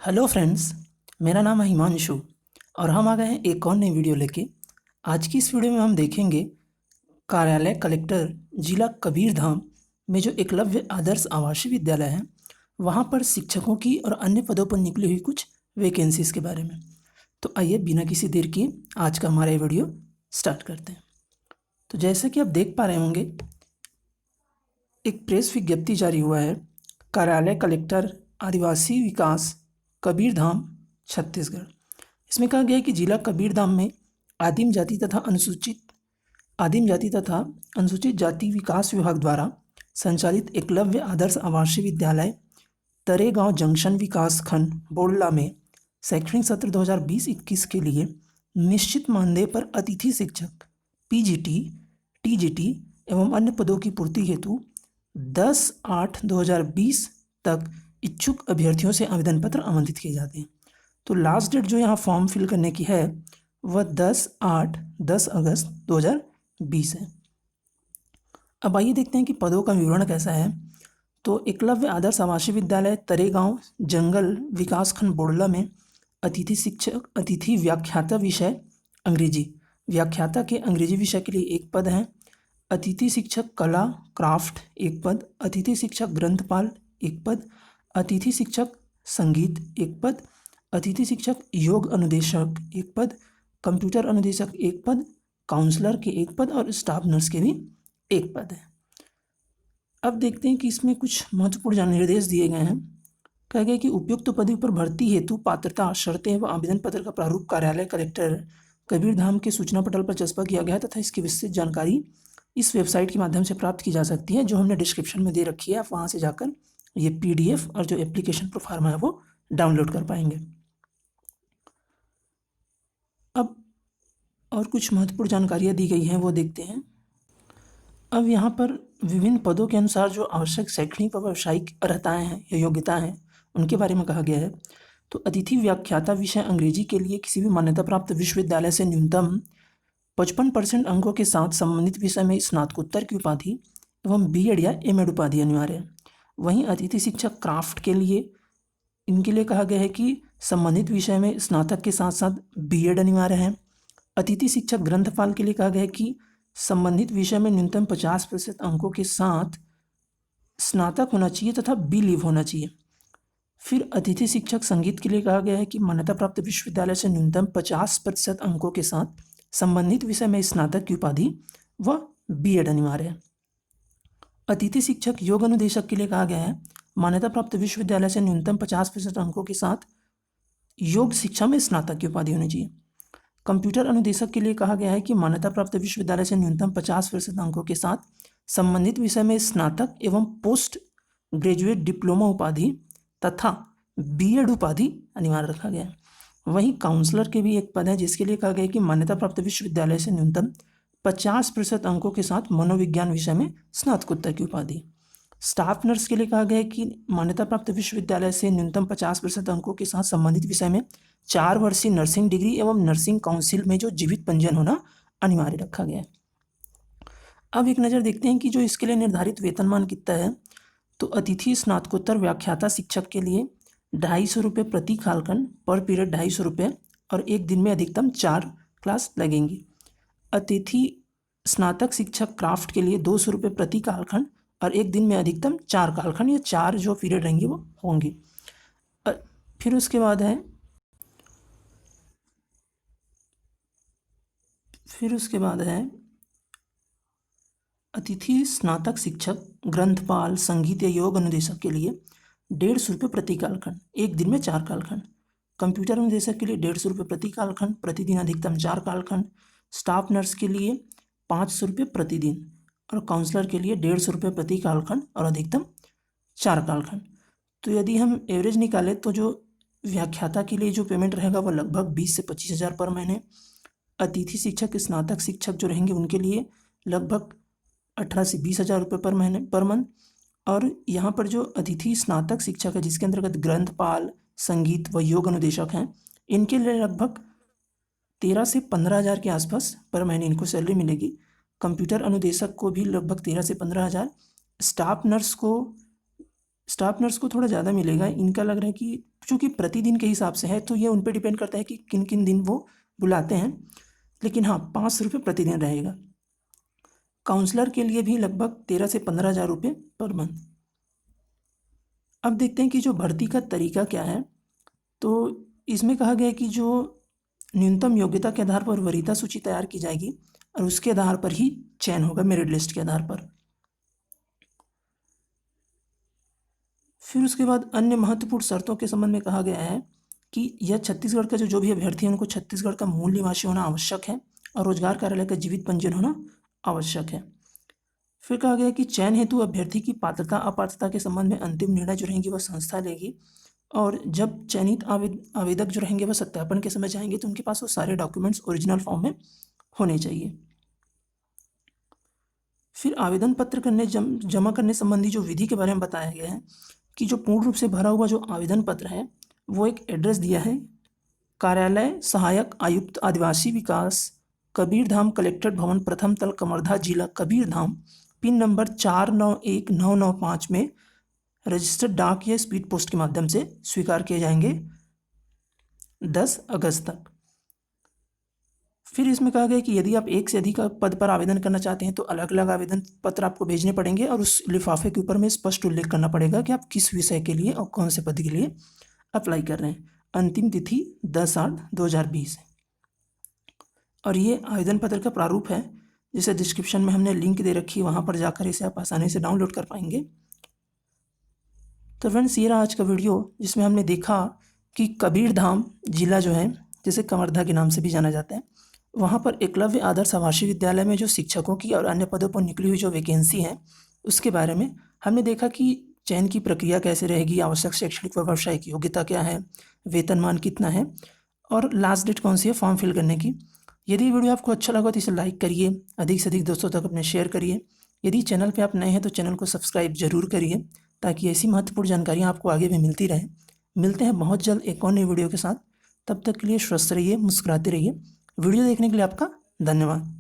Hello friends. मेरा नाम है हिमांशु और हम आ गए हैं एक और नई वीडियो लेके। आज की इस वीडियो में हम देखेंगे कार्यालय कलेक्टर जिला कबीरधाम में जो एकलव्य आदर्श आवासीय विद्यालय है वहाँ पर शिक्षकों की और अन्य पदों पर निकली हुई कुछ वैकेंसीज़ के बारे में। तो आइए बिना किसी देर किए आज का हमारा ये वीडियो स्टार्ट करते हैं। तो जैसा कि आप देख पा रहे होंगे, एक प्रेस विज्ञप्ति जारी हुआ है। कार्यालय कलेक्टर आदिवासी विकास कबीरधाम छत्तीसगढ़। इसमें कहा गया है कि जिला कबीरधाम में आदिम जाति तथा अनुसूचित जाति विकास विभाग द्वारा संचालित एकलव्य आदर्श आवासीय विद्यालय तरेगांव जंक्शन विकास खंड बोड़ला में शैक्षणिक सत्र 2020-21 के लिए निश्चित मानदेय पर अतिथि शिक्षक पीजीटी, टीजीटी एवं अन्य पदों की पूर्ति हेतु 10/8/2020 तक इच्छुक अभ्यर्थियों से आवेदन पत्र आमंत्रित किए जाते हैं। तो लास्ट डेट जो यहाँ फॉर्म फिल करने की है वह 10 अगस्त 2020 है। अब आइए देखते हैं कि पदों का विवरण कैसा है। तो एकलव्य आदर्श आवासीय विद्यालय तरेगांव जंगल विकासखंड बोड़ला में अतिथि शिक्षक, अतिथि व्याख्याता विषय अंग्रेजी, व्याख्याता के अंग्रेजी विषय के लिए एक पद है। अतिथि शिक्षक कला क्राफ्ट एक पद, अतिथि शिक्षक ग्रंथपाल एक पद, अतिथि शिक्षक संगीत एक पद, अतिथि शिक्षक योग अनुदेशक एक पद, कंप्यूटर अनुदेशक एक पद, काउंसलर के एक पद और स्टाफ नर्स के भी एक पद है। अब देखते हैं कि इसमें कुछ महत्वपूर्ण निर्देश दिए गए हैं। कहा गया कि उपयुक्त पदों पर भर्ती हेतु पात्रता, शर्तें व आवेदन पत्र का प्रारूप कार्यालय कलेक्टर कबीरधाम के सूचना पटल पर चस्पा किया गया है तथा इसकी विस्तृत जानकारी इस वेबसाइट के माध्यम से प्राप्त की जा सकती है, जो हमने डिस्क्रिप्शन में दे रखी है। आप वहाँ से जाकर ये PDF और जो एप्लीकेशन प्रोफार्मा है वो डाउनलोड कर पाएंगे। अब और कुछ महत्वपूर्ण जानकारियाँ दी गई हैं वो देखते हैं। अब यहाँ पर विभिन्न पदों के अनुसार जो आवश्यक शैक्षणिक व व्यावसायिक अर्हताएँ हैं या योग्यताएँ हैं उनके बारे में कहा गया है। तो अतिथि व्याख्याता विषय अंग्रेजी के लिए किसी भी मान्यता प्राप्त विश्वविद्यालय से न्यूनतम 55% अंकों के साथ संबंधित विषय में स्नातकोत्तर की उपाधि एवं B.Ed या M.Ed उपाधि अनिवार्य है। वहीं अतिथि शिक्षक क्राफ्ट के लिए इनके लिए कहा गया है कि संबंधित विषय में स्नातक के साथ साथ B.Ed अनिवार्य है। अतिथि शिक्षक ग्रंथपाल के लिए कहा गया है कि संबंधित विषय में न्यूनतम 50% अंकों के साथ स्नातक होना चाहिए तथा B.Liv होना चाहिए। फिर अतिथि शिक्षक संगीत के लिए कहा गया है कि मान्यता प्राप्त विश्वविद्यालय से न्यूनतम 50% अंकों के साथ संबंधित विषय में स्नातक की उपाधि व B.Ed अनिवार्य है। अतिथि शिक्षक योग अनुदेशक के लिए कहा गया है मान्यता प्राप्त विश्वविद्यालय से न्यूनतम 50% अंकों के साथ योग शिक्षा में स्नातक की उपाधि होनी चाहिए। कंप्यूटर अनुदेशक के लिए कहा गया है कि मान्यता प्राप्त विश्वविद्यालय से न्यूनतम 50% अंकों के साथ संबंधित विषय में स्नातक एवं पोस्ट ग्रेजुएट डिप्लोमा उपाधि तथा B.Ed उपाधि अनिवार्य रखा गया है। वहीं काउंसलर के भी एक पद है जिसके लिए कहा गया है कि मान्यता प्राप्त विश्वविद्यालय से न्यूनतम 50% अंकों के साथ मनोविज्ञान विषय में स्नातकोत्तर की उपाधि। स्टाफ नर्स के लिए कहा गया है कि मान्यता प्राप्त विश्वविद्यालय से न्यूनतम 50% अंकों के साथ संबंधित विषय में 4 वर्षीय नर्सिंग डिग्री एवं नर्सिंग काउंसिल में जो जीवित पंजीयन होना अनिवार्य रखा गया है। अब एक नज़र देखते हैं कि जो इसके लिए निर्धारित वेतनमान कितना है। तो अतिथि स्नातकोत्तर व्याख्याता शिक्षक के लिए 250 रुपये प्रति कालखंड पर पीरियड 250 रुपये और एक दिन में अधिकतम 4 क्लास लगेंगी। अतिथि स्नातक शिक्षक क्राफ्ट के लिए 200 रुपये प्रति कालखंड और एक दिन में अधिकतम 4 कालखंड या 4 जो पीरियड रहेंगे वो होंगी। फिर उसके बाद है अतिथि स्नातक शिक्षक ग्रंथपाल संगीत या योग अनुदेशक के लिए 150 रुपये प्रति कालखंड, एक दिन में 4 कालखंड। कंप्यूटर अनुदेशक के लिए 150 रुपये प्रति कालखंड, प्रतिदिन अधिकतम 4 कालखंड। स्टाफ नर्स के लिए 500 रुपये प्रतिदिन और काउंसलर के लिए 150 रुपये प्रति कालखंड और अधिकतम 4 कालखंड। तो यदि हम एवरेज निकालें तो जो व्याख्याता के लिए जो पेमेंट रहेगा वो लगभग 20 से 25 हज़ार पर महीने। अतिथि शिक्षक स्नातक शिक्षक जो रहेंगे उनके लिए लगभग 18 से 20 हज़ार रुपये पर महीने पर मंथ। और यहाँ पर जो अतिथि स्नातक शिक्षक है जिसके अंतर्गत ग्रंथपाल संगीत व योग अनुदेशक हैं इनके लिए लगभग 13 से 15 हज़ार के आसपास पर महीने इनको सैलरी मिलेगी। कंप्यूटर अनुदेशक को भी लगभग 13 से 15 हज़ार। स्टाफ नर्स को स्टाफ नर्स को थोड़ा ज़्यादा मिलेगा। इनका लग रहा है कि चूँकि प्रतिदिन के हिसाब से है तो ये उन पे डिपेंड करता है कि किन किन दिन वो बुलाते हैं, लेकिन हाँ 500 रुपये प्रतिदिन रहेगा। काउंसलर के लिए भी लगभग 13 से 15 हज़ार रुपये पर मंथ। अब देखते हैं कि जो भर्ती का तरीका क्या है। तो इसमें कहा गया है कि जो न्यूनतम योग्यता के आधार पर वरीयता सूची तैयार की जाएगी और उसके आधार पर ही चयन होगा, मेरिट लिस्ट के आधार पर। फिर उसके बाद अन्य महत्वपूर्ण शर्तों के संबंध में कहा गया है कि यह छत्तीसगढ़ का जो भी अभ्यर्थी है उनको छत्तीसगढ़ का मूल निवासी होना आवश्यक है और रोजगार कार्यालय का जीवित पंजीयन होना आवश्यक है। फिर कहा गया कि चयन हेतु अभ्यर्थी की पात्रता अपात्रता के संबंध में अंतिम निर्णय जो रहेंगी वह संस्था लेगी और जब चयनित आवेदक जो रहेंगे वह सत्यापन के समय जाएंगे तो उनके पास वो सारे डॉक्यूमेंट्स ओरिजिनल फॉर्म में होने चाहिए। फिर आवेदन पत्र जमा करने संबंधी जो विधि के बारे में बताया गया है कि जो पूर्ण रूप से भरा हुआ जो आवेदन पत्र है वो एक एड्रेस दिया है, कार्यालय सहायक आयुक्त आदिवासी विकास, कबीरधाम कलेक्ट्रेट भवन, प्रथम तल, कवर्धा जिला कबीरधाम, पिन नंबर 491995 में रजिस्टर्ड डाक या स्पीड पोस्ट के माध्यम से स्वीकार किए जाएंगे 10 अगस्त तक। फिर इसमें कहा गया कि यदि आप एक से अधिक पद पर आवेदन करना चाहते हैं तो अलग अलग आवेदन पत्र आपको भेजने पड़ेंगे और उस लिफाफे के ऊपर में स्पष्ट उल्लेख करना पड़ेगा कि आप किस विषय के लिए और कौन से पद के लिए अप्लाई कर रहे हैं। अंतिम तिथि 10/8/2020 है। और ये आवेदन पत्र का प्रारूप है, जिसे डिस्क्रिप्शन में हमने लिंक दे रखी है, वहाँ पर जाकर इसे आप आसानी से डाउनलोड कर पाएंगे। तो फ्रेंड्स ये रहा आज का वीडियो जिसमें हमने देखा कि कबीरधाम जिला जो है, जिसे कवर्धा के नाम से भी जाना जाता है, वहाँ पर एकलव्य आदर्श आवासीय विद्यालय में जो शिक्षकों की और अन्य पदों पर निकली हुई जो वैकेंसी है उसके बारे में हमने देखा कि चयन की प्रक्रिया कैसे रहेगी, आवश्यक शैक्षणिक व व्यावसायिक योग्यता क्या है, वेतनमान कितना है और लास्ट डेट कौन सी है फॉर्म फिल करने की। यदि वीडियो आपको अच्छा लगा तो इसे लाइक करिए, अधिक से अधिक दोस्तों तक अपने शेयर करिए। यदि चैनल पे आप नए हैं तो चैनल को सब्सक्राइब जरूर करिए ताकि ऐसी महत्वपूर्ण जानकारियाँ आपको आगे भी मिलती रहे। मिलते हैं बहुत जल्द एक और नई वीडियो के साथ। तब तक के लिए स्वस्थ रहिए, मुस्कुराते रहिए। वीडियो देखने के लिए आपका धन्यवाद।